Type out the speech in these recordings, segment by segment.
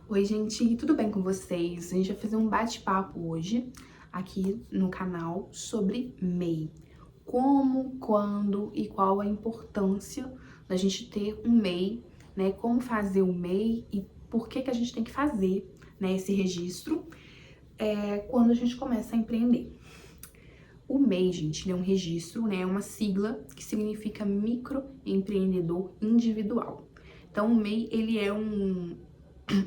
Oi, gente, tudo bem com vocês? A gente vai fazer um bate-papo hoje aqui no canal sobre MEI. Como, quando e qual a importância da gente ter um MEI, né? Como fazer o MEI e por que a gente tem que fazer, né, esse registro quando a gente começa a empreender. O MEI, gente, ele é um registro, né? É uma sigla que significa microempreendedor individual. Então, o MEI, ele é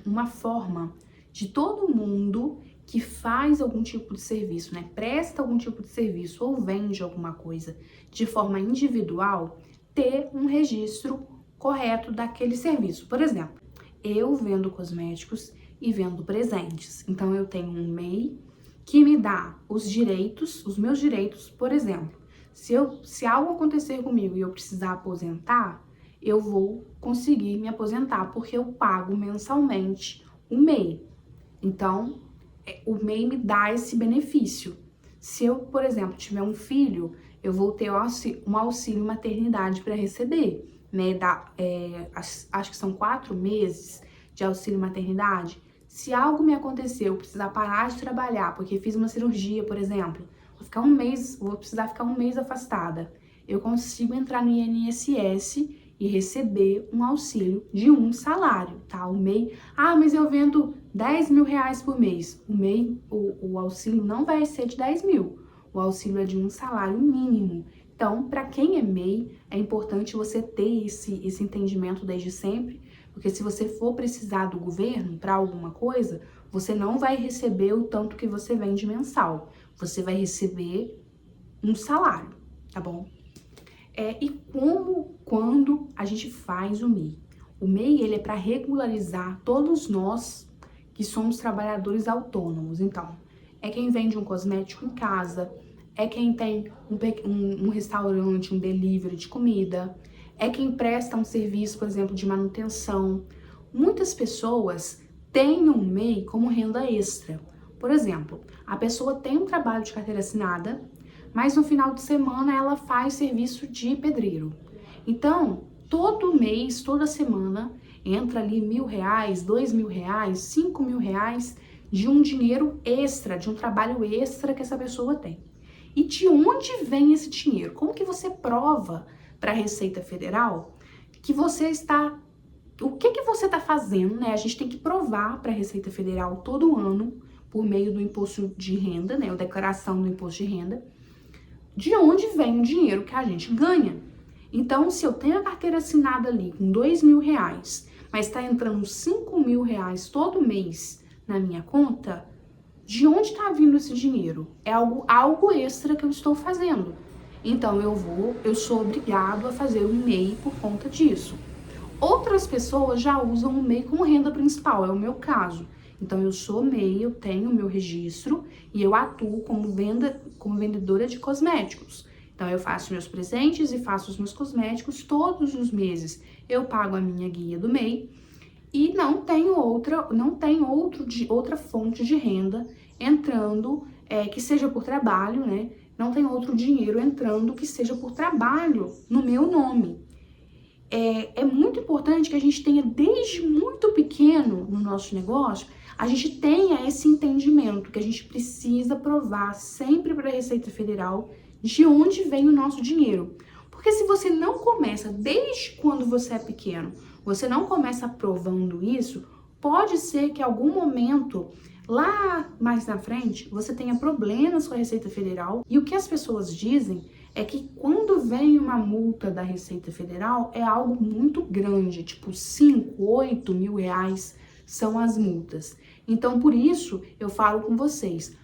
uma forma de todo mundo que faz algum tipo de serviço, né? Presta algum tipo de serviço ou vende alguma coisa de forma individual, ter um registro correto daquele serviço. Por exemplo, eu vendo cosméticos e vendo presentes. Então eu tenho um MEI que me dá os direitos, os meus direitos, por exemplo. Se algo acontecer comigo e eu precisar aposentar, eu vou conseguir me aposentar, porque eu pago mensalmente o MEI. Então, o MEI me dá esse benefício. Se eu, por exemplo, tiver um filho, eu vou ter um auxílio maternidade para receber, né? Acho que são 4 meses de auxílio maternidade. Se algo me acontecer, eu precisar parar de trabalhar, porque fiz uma cirurgia, por exemplo, vou precisar ficar um mês afastada. Eu consigo entrar no INSS e receber um auxílio de um salário, tá? O MEI, mas eu vendo 10 mil reais por mês. O MEI, o auxílio não vai ser de 10 mil, o auxílio é de um salário mínimo. Então, para quem é MEI, é importante você ter esse entendimento desde sempre, porque se você for precisar do governo para alguma coisa, você não vai receber o tanto que você vende mensal, você vai receber um salário, tá bom? E quando a gente faz o MEI? O MEI, ele é para regularizar todos nós que somos trabalhadores autônomos. Então, é quem vende um cosmético em casa, é quem tem um restaurante, um delivery de comida, é quem presta um serviço, por exemplo, de manutenção. Muitas pessoas têm um MEI como renda extra. Por exemplo, a pessoa tem um trabalho de carteira assinada, mas no final de semana ela faz serviço de pedreiro. Então, todo mês, toda semana, entra ali R$1.000, R$2.000, R$5.000 de um dinheiro extra, de um trabalho extra que essa pessoa tem. E de onde vem esse dinheiro? Como que você prova para a Receita Federal que você está... O que você está fazendo, né? A gente tem que provar para a Receita Federal todo ano, por meio do imposto de renda, né? A declaração do imposto de renda, de onde vem o dinheiro que a gente ganha. Então, se eu tenho a carteira assinada ali com R$2.000, mas está entrando R$5.000 todo mês na minha conta, de onde está vindo esse dinheiro? É algo extra que eu estou fazendo. Então, eu sou obrigado a fazer um MEI por conta disso. Outras pessoas já usam o MEI como renda principal, é o meu caso. Então, eu sou MEI, eu tenho o meu registro e eu atuo como vendedora de cosméticos. Então, eu faço meus presentes e faço os meus cosméticos todos os meses. Eu pago a minha guia do MEI e não tem outra fonte de renda entrando que seja por trabalho, né? Não tem outro dinheiro entrando que seja por trabalho no meu nome. É muito importante que a gente tenha, desde muito pequeno no nosso negócio, a gente tenha esse entendimento que a gente precisa provar sempre para a Receita Federal de onde vem o nosso dinheiro. Porque se você não começa, desde quando você é pequeno, você não começa provando isso, pode ser que em algum momento, lá mais na frente, você tenha problemas com a Receita Federal. E o que as pessoas dizem é que quando vem uma multa da Receita Federal, é algo muito grande, tipo 5, 8 mil reais são as multas. Então, por isso, eu falo com vocês,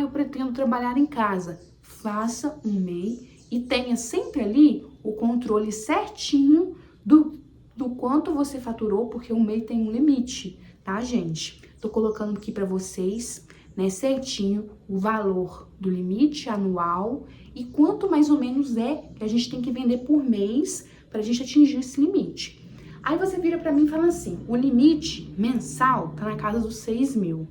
eu pretendo trabalhar em casa. Faça um MEI e tenha sempre ali o controle certinho do quanto você faturou, porque o MEI tem um limite, tá, gente? Tô colocando aqui para vocês, né, certinho o valor do limite anual e quanto mais ou menos é que a gente tem que vender por mês para a gente atingir esse limite. Aí você vira para mim e fala assim, o limite mensal tá na casa dos 6 mil.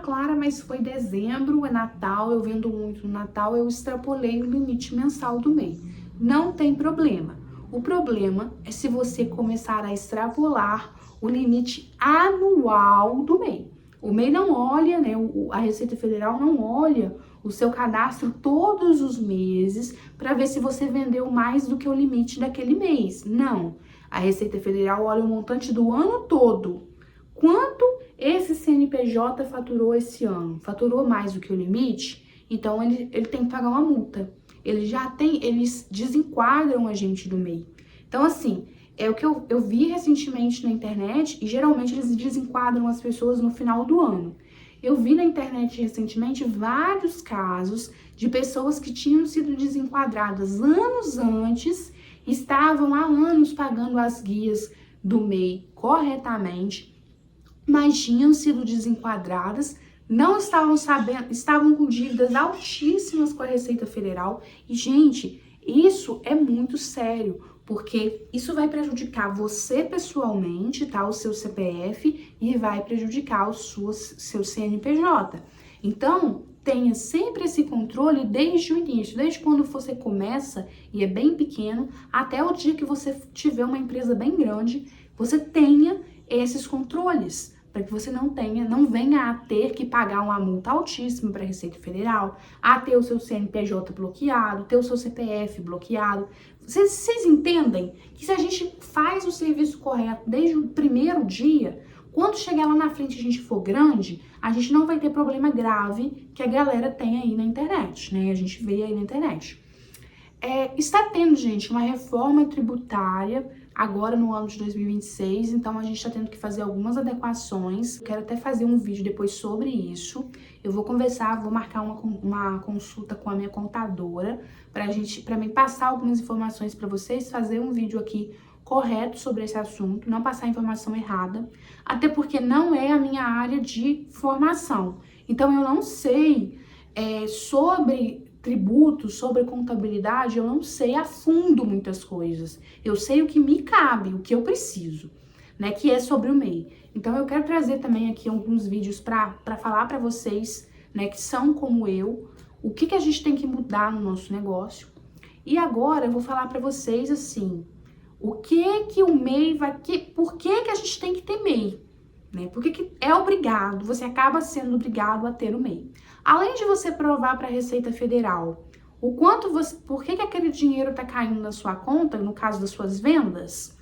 Clara, mas foi dezembro, é Natal, eu vendo muito no Natal, eu extrapolei o limite mensal do mês. Não tem problema. O problema é se você começar a extrapolar o limite anual do MEI. O MEI não olha, né, a Receita Federal não olha o seu cadastro todos os meses para ver se você vendeu mais do que o limite daquele mês. Não. A Receita Federal olha o montante do ano todo. Quanto esse CNPJ faturou esse ano? Faturou mais do que o limite? Então, ele tem que pagar uma multa. Eles desenquadram a gente do MEI. Então, assim, é o que eu vi recentemente na internet e geralmente eles desenquadram as pessoas no final do ano. Eu vi na internet recentemente vários casos de pessoas que tinham sido desenquadradas anos antes, estavam há anos pagando as guias do MEI corretamente, mas tinham sido desenquadradas, não estavam sabendo, estavam com dívidas altíssimas com a Receita Federal. E, gente, isso é muito sério, porque isso vai prejudicar você pessoalmente, tá? O seu CPF, e vai prejudicar o seu CNPJ. Então, tenha sempre esse controle desde o início, desde quando você começa e é bem pequeno, até o dia que você tiver uma empresa bem grande, você tenha esses controles, para que você não venha a ter que pagar uma multa altíssima para a Receita Federal, a ter o seu CNPJ bloqueado, ter o seu CPF bloqueado. Vocês entendem que se a gente faz o serviço correto desde o primeiro dia, quando chegar lá na frente e a gente for grande, a gente não vai ter problema grave que a galera tem aí na internet, né? A gente vê aí na internet. Está tendo, gente, uma reforma tributária agora no ano de 2026, então a gente está tendo que fazer algumas adequações. Eu quero até fazer um vídeo depois sobre isso. Eu vou conversar, vou marcar uma consulta com a minha contadora para mim passar algumas informações para vocês, fazer um vídeo aqui correto sobre esse assunto, não passar informação errada, até porque não é a minha área de formação. Então eu não sei sobre tributos, sobre contabilidade, eu não sei a fundo muitas coisas. Eu sei o que me cabe, o que eu preciso, né, que é sobre o MEI. Então eu quero trazer também aqui alguns vídeos para falar para vocês, né, que são como eu, o que a gente tem que mudar no nosso negócio. E agora eu vou falar para vocês assim, o que o MEI por que a gente tem que ter MEI? Né? Por que é obrigado, você acaba sendo obrigado a ter o MEI. Além de você provar para a Receita Federal por que aquele dinheiro está caindo na sua conta, no caso das suas vendas,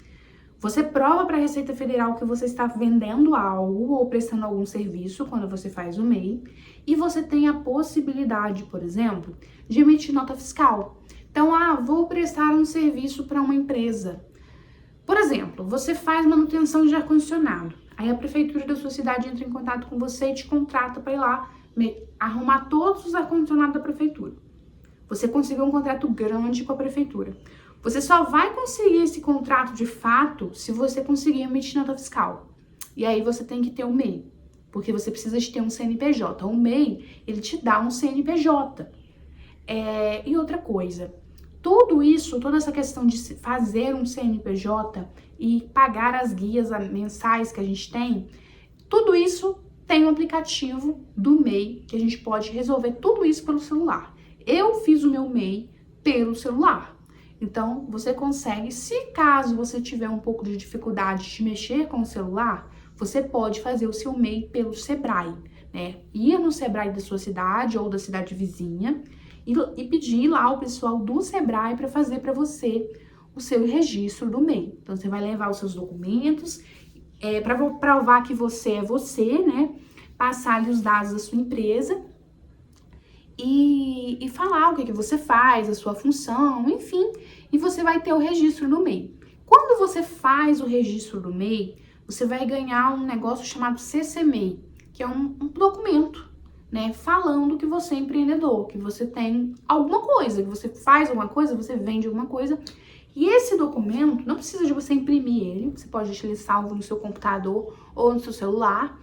você prova para a Receita Federal que você está vendendo algo ou prestando algum serviço quando você faz o MEI, e você tem a possibilidade, por exemplo, de emitir nota fiscal. Então, vou prestar um serviço para uma empresa. Por exemplo, você faz manutenção de ar-condicionado. Aí a prefeitura da sua cidade entra em contato com você e te contrata para ir lá arrumar todos os ar-condicionados da prefeitura. Você conseguiu um contrato grande com a prefeitura. Você só vai conseguir esse contrato de fato se você conseguir emitir nota fiscal. E aí você tem que ter um MEI, porque você precisa de ter um CNPJ. O MEI, ele te dá um CNPJ. E outra coisa, tudo isso, toda essa questão de fazer um CNPJ e pagar as guias mensais que a gente tem, tudo isso tem um aplicativo do MEI que a gente pode resolver tudo isso pelo celular. Eu fiz o meu MEI pelo celular. Então, você consegue, se caso você tiver um pouco de dificuldade de mexer com o celular, você pode fazer o seu MEI pelo Sebrae, né? Ir no Sebrae da sua cidade ou da cidade vizinha e pedir lá o pessoal do Sebrae para fazer para você o seu registro do MEI. Então, você vai levar os seus documentos, para provar que você é você, né? Passar ali os dados da sua empresa e falar o que você faz, a sua função, enfim, e você vai ter o registro do MEI. Quando você faz o registro do MEI, você vai ganhar um negócio chamado CC-MEI, que é um documento, né, falando que você é empreendedor, que você tem alguma coisa, que você faz alguma coisa, você vende alguma coisa. E esse documento, não precisa de você imprimir ele, você pode deixar ele salvo no seu computador ou no seu celular.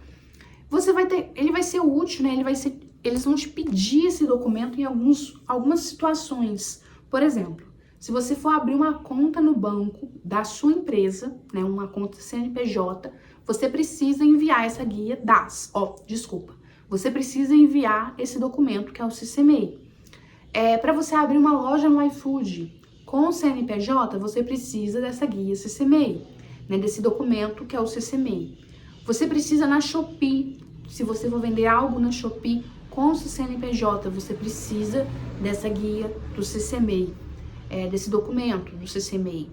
Ele vai ser útil, né? Eles vão te pedir esse documento em algumas situações. Por exemplo, se você for abrir uma conta no banco da sua empresa, né, uma conta CNPJ, você precisa enviar essa guia Você precisa enviar esse documento que é o CC-MEI. Para você abrir uma loja no iFood com o CNPJ, você precisa dessa guia CC-MEI. né, desse documento que é o CC-MEI. Você precisa na Shopee, se você for vender algo na Shopee com o seu CNPJ, você precisa dessa guia do CC-MEI, desse documento do CC-MEI.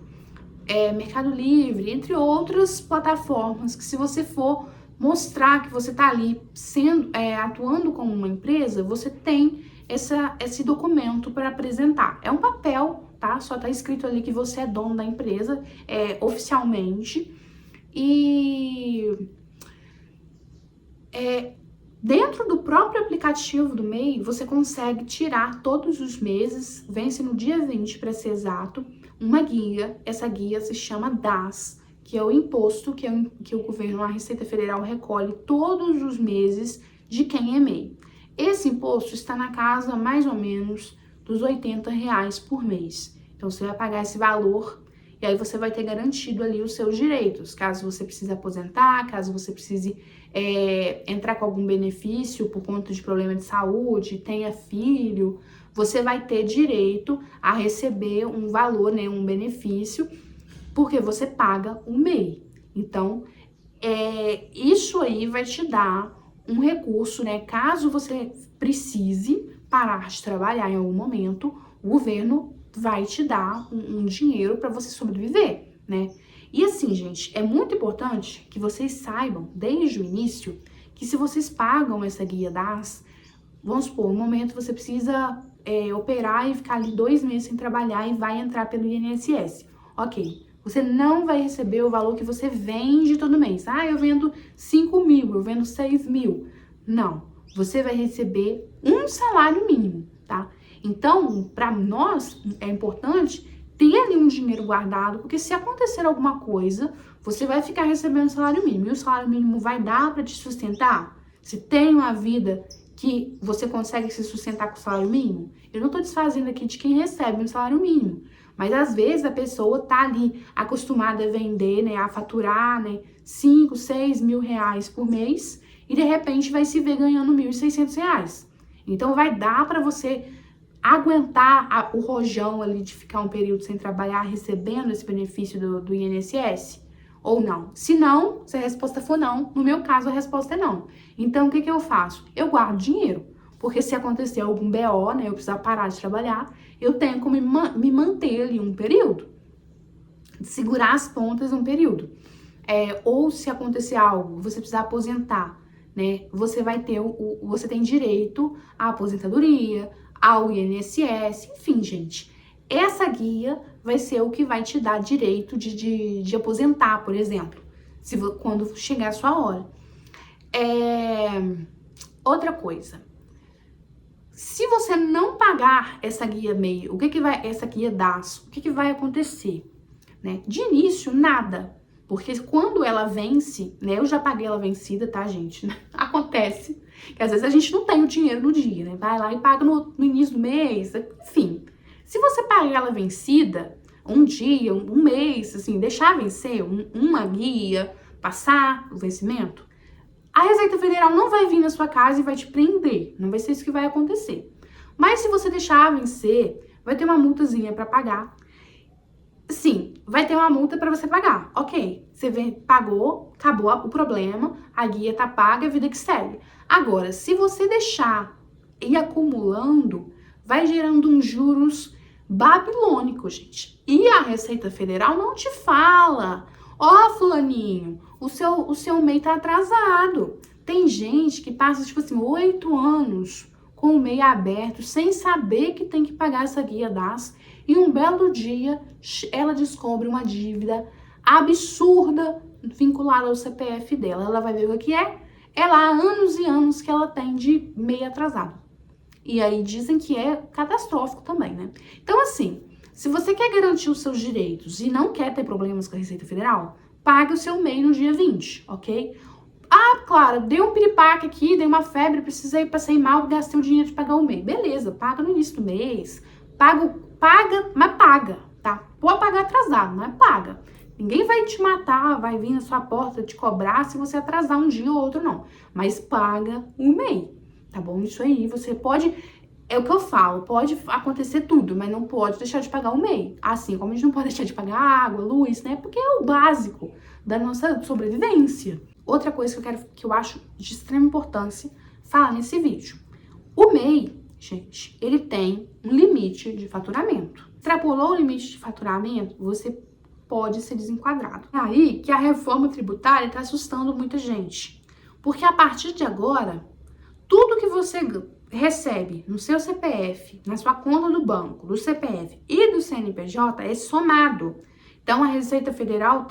Mercado Livre, entre outras plataformas que se você for mostrar que você está ali atuando como uma empresa, você tem esse documento para apresentar. É um papel, tá? Só tá escrito ali que você é dono da empresa, oficialmente. E dentro do próprio aplicativo do MEI, você consegue tirar todos os meses, vence no dia 20 para ser exato, uma guia. Essa guia se chama DAS, que é o imposto que o governo, a Receita Federal, recolhe todos os meses de quem é MEI. Esse imposto está na casa mais ou menos dos R$80 por mês. Então você vai pagar esse valor e aí você vai ter garantido ali os seus direitos, caso você precise aposentar, caso você precise entrar com algum benefício por conta de problema de saúde, tenha filho, você vai ter direito a receber um valor, né, um benefício, porque você paga o MEI. Então, isso aí vai te dar um recurso, né, caso você precise parar de trabalhar em algum momento, o governo vai te dar um dinheiro para você sobreviver, né? E assim, gente, é muito importante que vocês saibam, desde o início, que se vocês pagam essa guia DAS, vamos supor, no momento você precisa operar e ficar ali 2 meses sem trabalhar e vai entrar pelo INSS. Ok, você não vai receber o valor que você vende todo mês. Ah, eu vendo 5 mil, eu vendo 6 mil. Não, você vai receber um salário mínimo, tá? Então, para nós, é importante ter ali um dinheiro guardado, porque se acontecer alguma coisa, você vai ficar recebendo salário mínimo. E o salário mínimo vai dar para te sustentar? Se tem uma vida que você consegue se sustentar com o salário mínimo? Eu não tô desfazendo aqui de quem recebe um salário mínimo. Mas às vezes a pessoa tá ali acostumada a vender, né, a faturar, né, 5, 6 mil reais por mês e de repente vai se ver ganhando R$1.600. Então vai dar para você aguentar o rojão ali de ficar um período sem trabalhar recebendo esse benefício do INSS? Ou não? Se não, se a resposta for não, no meu caso a resposta é não. Então o que eu faço? Eu guardo dinheiro. Porque se acontecer algum BO, né, eu precisar parar de trabalhar, eu tenho como me manter ali um período, segurar as pontas um período. Ou se acontecer algo, você precisar aposentar, né, você vai ter você tem direito à aposentadoria, ao INSS, enfim, gente. Essa guia vai ser o que vai te dar direito de aposentar, por exemplo, quando chegar a sua hora. Outra coisa. Se você não pagar essa guia MEI, essa guia DAS, o que vai acontecer? Né? De início, nada. Porque quando ela vence, né? Eu já paguei ela vencida, tá, gente? Acontece que às vezes a gente não tem o dinheiro no dia, né? Vai lá e paga no início do mês, enfim. Se você pagar ela vencida, um dia, um mês, assim, deixar vencer uma guia, passar o vencimento, a Receita Federal não vai vir na sua casa e vai te prender. Não vai ser isso que vai acontecer. Mas se você deixar vencer, vai ter uma multazinha para pagar. Sim, vai ter uma multa para você pagar. Ok, você pagou, acabou o problema, a guia tá paga, a vida que segue. Agora, se você deixar ir acumulando, vai gerando uns juros babilônicos, gente. E a Receita Federal não te fala: ó, fulaninho, o seu MEI tá atrasado. Tem gente que passa, tipo assim, 8 anos com o MEI aberto, sem saber que tem que pagar essa guia DAS, e um belo dia ela descobre uma dívida absurda vinculada ao CPF dela. Ela vai ver o que é. Ela há anos e anos que ela tem de MEI atrasado. E aí dizem que é catastrófico também, né? Então, assim, se você quer garantir os seus direitos e não quer ter problemas com a Receita Federal, pague o seu MEI no dia 20, ok? Ah, claro, deu um piripaque aqui, dei uma febre, precisei, passei mal, gastei o dinheiro de pagar o MEI. Beleza, paga no início do mês, paga, mas paga, tá? Pode pagar atrasado, mas paga. Ninguém vai te matar, vai vir na sua porta te cobrar se você atrasar um dia ou outro, não. Mas paga o MEI, tá bom? Isso aí, você pode É o que eu falo, pode acontecer tudo, mas não pode deixar de pagar o MEI. Assim como a gente não pode deixar de pagar água, luz, né? Porque é o básico da nossa sobrevivência. Outra coisa que eu acho de extrema importância falar nesse vídeo. O MEI, gente, ele tem um limite de faturamento. Extrapolou o limite de faturamento, você pode ser desenquadrado. É aí que a reforma tributária está assustando muita gente. Porque a partir de agora, tudo que você recebe no seu CPF, na sua conta do banco, do CPF e do CNPJ é somado. Então, a Receita Federal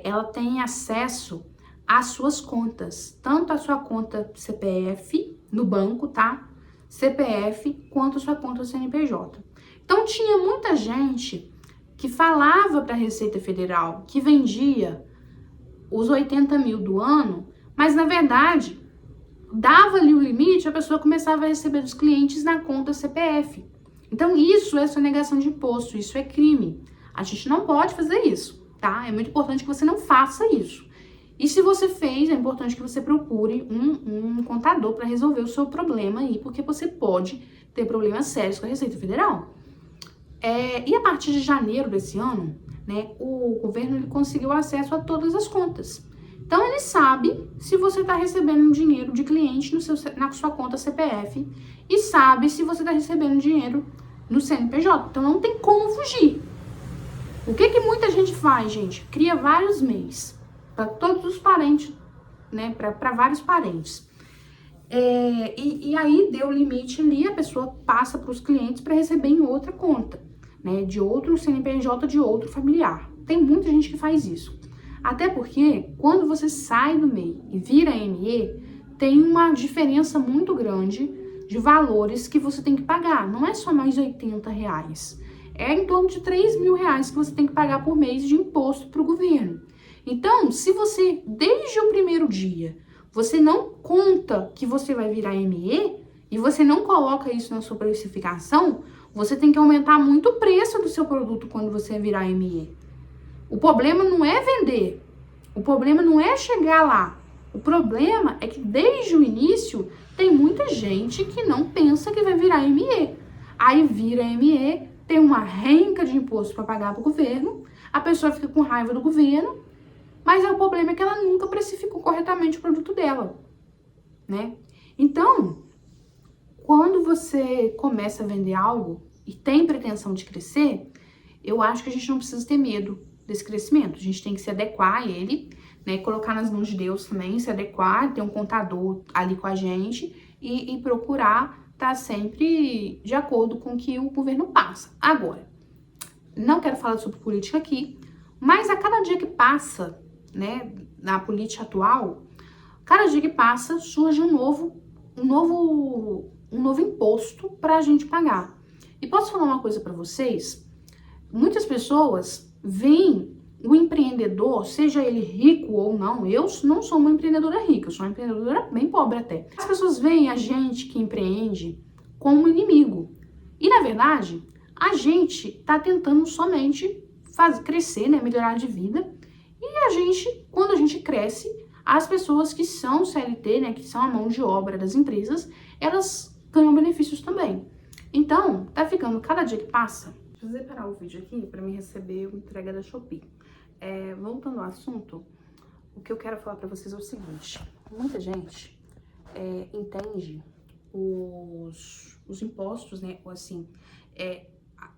ela tem acesso às suas contas, tanto a sua conta CPF no banco, tá? CPF, quanto a sua conta CNPJ. Então, tinha muita gente que falava para a Receita Federal que vendia os 80 mil do ano, mas na verdade dava ali o limite, a pessoa começava a receber dos clientes na conta CPF. Então isso é sonegação de imposto, isso é crime. A gente não pode fazer isso, tá? É muito importante que você não faça isso. E se você fez, é importante que você procure um contador para resolver o seu problema aí, porque você pode ter problemas sérios com a Receita Federal. E a partir de janeiro desse ano, né, o governo ele conseguiu acesso a todas as contas. Então, ele sabe se você está recebendo dinheiro de cliente na sua conta CPF e sabe se você está recebendo dinheiro no CNPJ. Então, não tem como fugir. O que muita gente faz, gente? Cria vários MEIs para todos os parentes, né? Para vários parentes. E aí, deu o limite ali, a pessoa passa para os clientes para receber em outra conta, né? De outro CNPJ, de outro familiar. Tem muita gente que faz isso. Até porque, quando você sai do MEI e vira ME, tem uma diferença muito grande de valores que você tem que pagar. Não é só mais R$80. É em torno de R$3.000 que você tem que pagar por mês de imposto para o governo. Então, se você, desde o primeiro dia, você não conta que você vai virar ME e você não coloca isso na sua precificação, você tem que aumentar muito o preço do seu produto quando você virar ME. O problema não é vender, o problema não é chegar lá. O problema é que desde o início tem muita gente que não pensa que vai virar ME. Aí vira ME, tem uma renca de imposto para pagar para o governo, a pessoa fica com raiva do governo, mas o problema é que ela nunca precificou corretamente o produto dela, né? Então, quando você começa a vender algo e tem pretensão de crescer, eu acho que a gente não precisa ter medo desse crescimento. A gente tem que se adequar a ele, né? Colocar nas mãos de Deus também, se adequar, ter um contador ali com a gente e procurar estar sempre de acordo com o que o governo passa. Agora, não quero falar sobre política aqui, mas a cada dia que passa, né, na política atual, cada dia que passa surge um novo imposto para a gente pagar. E posso falar uma coisa para vocês? Muitas pessoas veem o empreendedor, seja ele rico ou não, eu não sou uma empreendedora rica, eu sou uma empreendedora bem pobre até. As pessoas veem a gente que empreende como um inimigo. E, na verdade, a gente tá tentando somente crescer, né, melhorar de vida. E quando a gente cresce, as pessoas que são CLT, né, que são a mão de obra das empresas, elas ganham benefícios também. Então, tá ficando cada dia que passa. Deixa eu separar o vídeo aqui para me receber uma entrega da Shopee. Voltando ao assunto, o que eu quero falar para vocês é o seguinte: muita gente entende os impostos, né? Ou assim,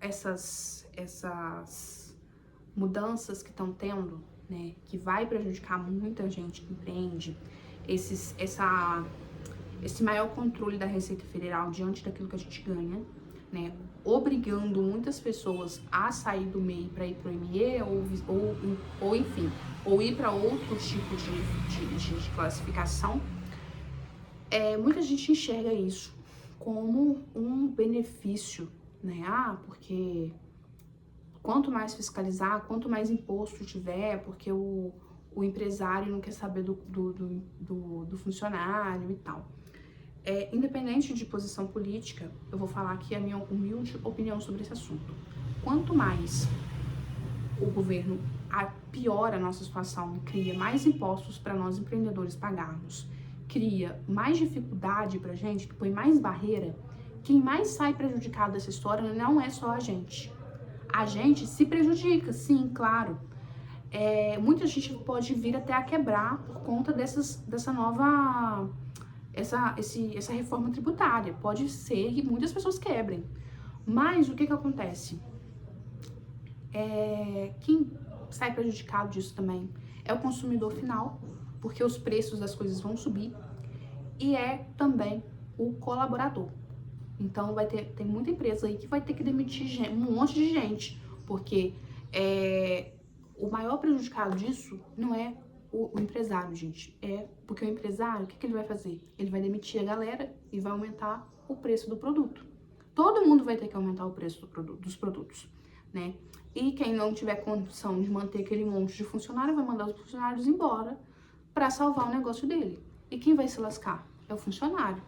essas mudanças que estão tendo, né? Que vai prejudicar muita gente que empreende, esse maior controle da Receita Federal diante daquilo que a gente ganha, né, obrigando muitas pessoas a sair do MEI para ir para o ME ou enfim, ou ir para outro tipo de classificação. Muita gente enxerga isso como um benefício, né? Porque quanto mais fiscalizar, quanto mais imposto tiver, porque o empresário não quer saber do funcionário e tal. Independente de posição política, eu vou falar aqui a minha humilde opinião sobre esse assunto. Quanto mais o governo piora a nossa situação e cria mais impostos para nós empreendedores pagarmos cria mais dificuldade pra gente, que põe mais barreira, quem mais sai prejudicado dessa história não é só a gente. A gente se prejudica, sim, claro. Muita gente pode vir até a quebrar por conta dessa nova... essa reforma tributária. Pode ser que muitas pessoas quebrem. Mas o que acontece? Quem sai prejudicado disso também é o consumidor final, porque os preços das coisas vão subir, e é também o colaborador. Então tem muita empresa aí que vai ter que demitir um monte de gente, porque o maior prejudicado disso não é o empresário, gente. Porque o empresário, o que ele vai fazer? Ele vai demitir a galera e vai aumentar o preço do produto. Todo mundo vai ter que aumentar o preço dos produtos, né? E quem não tiver condição de manter aquele monte de funcionário vai mandar os funcionários embora para salvar o negócio dele. E quem vai se lascar? É o funcionário.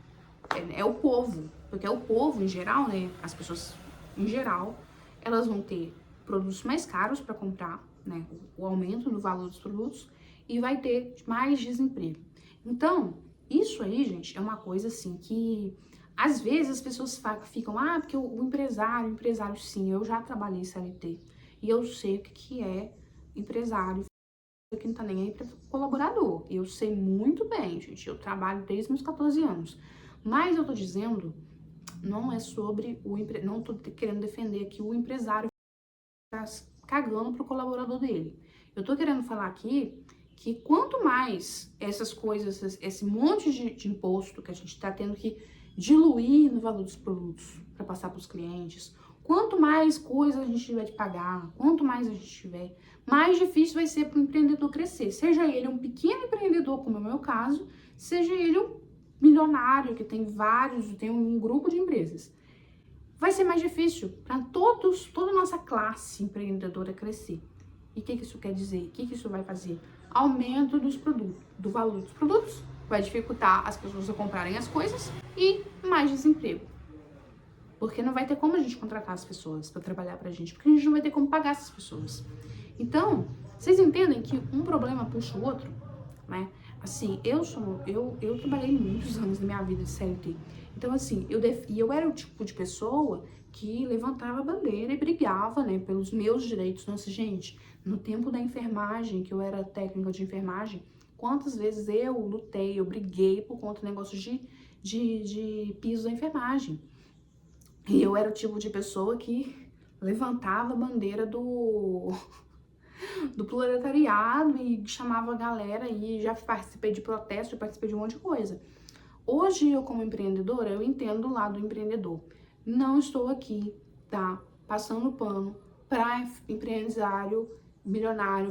É o povo. Porque é o povo, em geral, né? As pessoas, em geral, elas vão ter produtos mais caros para comprar, né? O aumento do valor dos produtos, e vai ter mais desemprego. Então, isso aí, gente, é uma coisa assim que às vezes as pessoas ficam, porque o empresário, sim, eu já trabalhei CLT e eu sei o que é empresário, que não tá nem aí para colaborador. Eu sei muito bem, gente, eu trabalho desde meus 14 anos. Mas eu tô dizendo, não é sobre não tô querendo defender aqui o empresário tá cagando pro colaborador dele. Eu tô querendo falar aqui que quanto mais essas coisas, esse monte de imposto que a gente tá tendo que diluir no valor dos produtos para passar para os clientes, quanto mais coisa a gente tiver de pagar, quanto mais a gente tiver, mais difícil vai ser para o empreendedor crescer. Seja ele um pequeno empreendedor, como é o meu caso, seja ele um milionário que tem um grupo de empresas. Vai ser mais difícil para toda a nossa classe empreendedora crescer. E o que isso quer dizer? O que isso vai fazer? Aumento dos produtos, do valor dos produtos, vai dificultar as pessoas a comprarem as coisas e mais desemprego. Porque não vai ter como a gente contratar as pessoas para trabalhar pra gente, porque a gente não vai ter como pagar essas pessoas. Então, vocês entendem que um problema puxa o outro, né? Assim, eu trabalhei muitos anos da minha vida de CLT. Então, assim, eu era o tipo de pessoa que levantava a bandeira e brigava, né, pelos meus direitos. Nossa, gente, no tempo da enfermagem, que eu era técnica de enfermagem, quantas vezes eu lutei, eu briguei por conta do negócio de piso da enfermagem. E eu era o tipo de pessoa que levantava a bandeira do proletariado e chamava a galera, e já participei de protesto, já participei de um monte de coisa. Hoje, eu como empreendedora, eu entendo o lado do empreendedor. Não estou aqui, tá, passando pano para empresário milionário,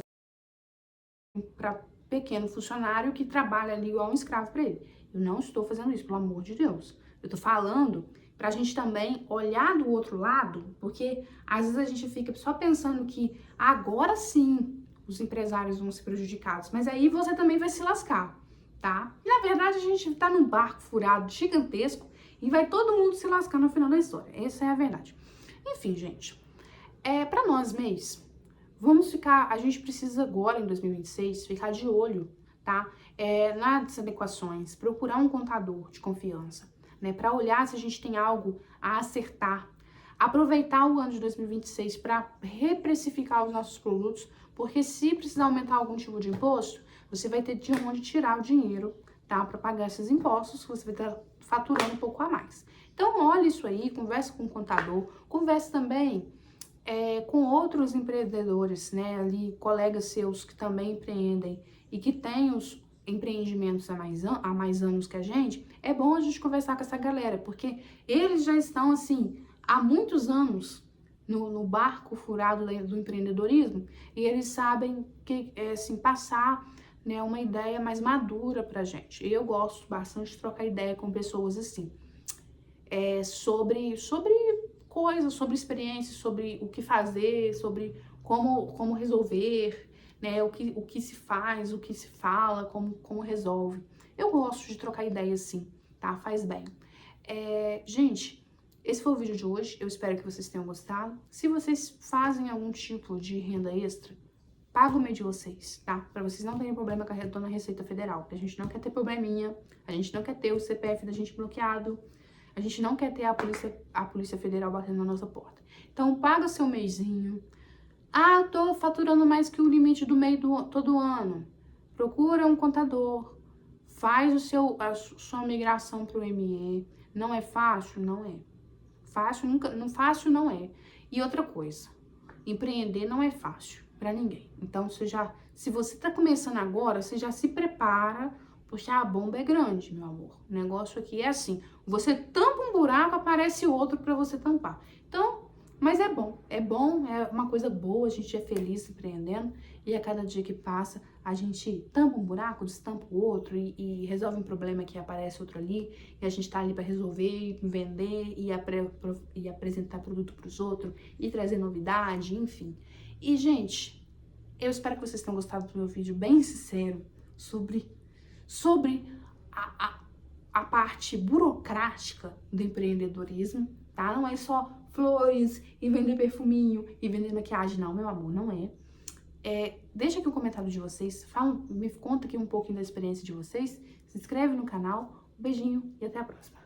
para pequeno funcionário que trabalha ali igual um escravo para ele. Eu não estou fazendo isso, pelo amor de Deus. Eu tô falando pra gente também olhar do outro lado, porque às vezes a gente fica só pensando que agora sim os empresários vão ser prejudicados, mas aí você também vai se lascar, tá? E na verdade a gente tá num barco furado gigantesco e vai todo mundo se lascar no final da história. Essa é a verdade. Enfim, gente, pra nós, MEIs, a gente precisa agora, em 2026, ficar de olho, tá? Nas adequações, procurar um contador de confiança, né? Para olhar se a gente tem algo a acertar. Aproveitar o ano de 2026 para reprecificar os nossos produtos, porque se precisar aumentar algum tipo de imposto, você vai ter de onde tirar o dinheiro, tá? Para pagar esses impostos, que você vai estar faturando um pouco a mais. Então, olha isso aí, converse com o contador, converse também com outros empreendedores, né, ali, colegas seus que também empreendem e que têm os empreendimentos há mais anos que a gente. É bom a gente conversar com essa galera, porque eles já estão, assim, há muitos anos no barco furado do empreendedorismo, e eles sabem que, assim, passar, né, uma ideia mais madura pra gente. Eu gosto bastante de trocar ideia com pessoas assim, sobre coisas, sobre experiências, sobre o que fazer, sobre como resolver, né? O que se faz, o que se fala, como resolve. Eu gosto de trocar ideias assim, tá? Faz bem. Gente, esse foi o vídeo de hoje. Eu espero que vocês tenham gostado. Se vocês fazem algum tipo de renda extra, paga o MEI de vocês, tá? Pra vocês não terem problema com a dona Receita Federal, porque a gente não quer ter probleminha, a gente não quer ter o CPF da gente bloqueado, a gente não quer ter a Polícia Federal batendo na nossa porta. Então, paga seu mêsinho. Ah, tô faturando mais que o limite do MEI todo ano. Procura um contador. Faz a sua migração pro ME. Não é fácil? Não é. Fácil não é. E outra coisa, empreender não é fácil pra ninguém. Então, se você tá começando agora, você já se prepara, porque a bomba é grande, meu amor. O negócio aqui é assim, você tampa um buraco, aparece outro pra você tampar. Então, mas é bom, é uma coisa boa, a gente é feliz empreendendo e a cada dia que passa a gente tampa um buraco, destampa o outro e resolve um problema que aparece outro ali e a gente tá ali para resolver, vender e apresentar produto para os outros e trazer novidade, enfim. E, gente, eu espero que vocês tenham gostado do meu vídeo bem sincero sobre a parte burocrática do empreendedorismo, tá? Não é só flores e vender perfuminho e vender maquiagem, não, meu amor, não é. Deixa aqui um comentário de vocês, me conta aqui um pouquinho da experiência de vocês, se inscreve no canal, um beijinho e até a próxima.